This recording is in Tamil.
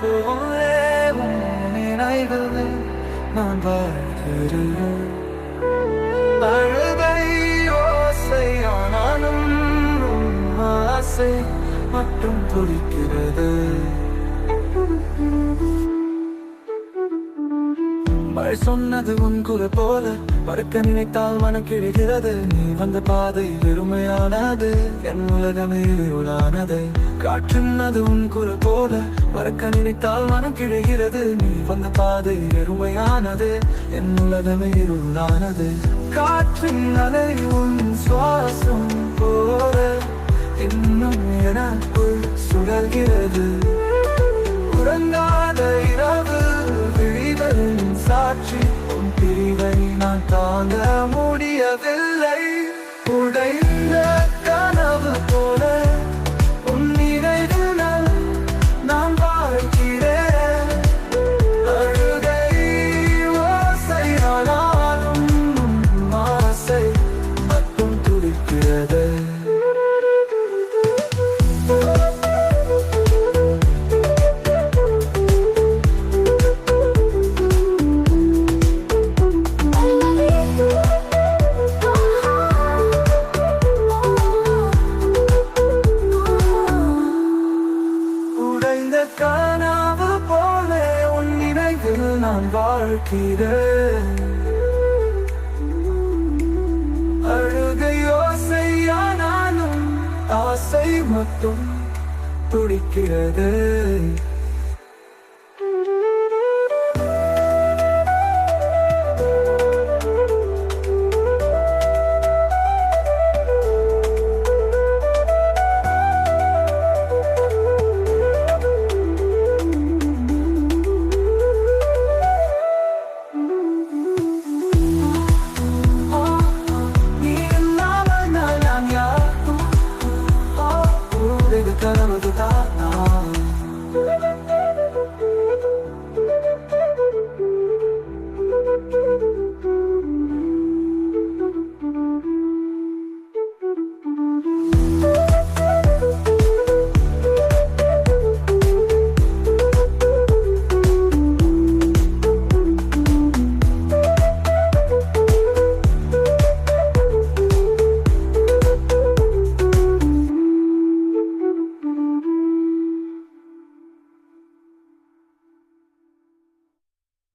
போலே நினைவுகளை நான் வாழ்கிறேன். அழுகை ஓசையானாலும் ஆசை மட்டும் துடிக்கிறது. மழை சொன்னது உன் குரல் போல மறக்க நினைத்தால் மனம் கிழிகிறது. நீ வந்த பாதை வெறுமையானது, என் உலகமே இருளானது. காற்றுன்னது உன் குரல் போல மறக்க நினைத்தால் மனம் கிழிகிறது. நீ வந்த பாதை வெறுமையானது, என் உலகமே இருளானது. காற்றின் அலை உன் சுவாசம் போல இன்னும் எனக்குள் சுழல்கிறது. உறங்காத இரவு விழிகளின் சாட்சி உன் பிரிவை நான் தாங்க முடியவில்லை. உடைந்த கனவு போல உன் நினைவில் நான் வாழ்கிறேன். அழுகை ஓசையானாலும் ஆசை மட்டும் துடிக்கிறது. கனவு போல உன் நினைவில் நான் வாழ்கிறேன். அழுகை ஓசையானாலும் ஆசை மட்டும் துடிக்கிறது.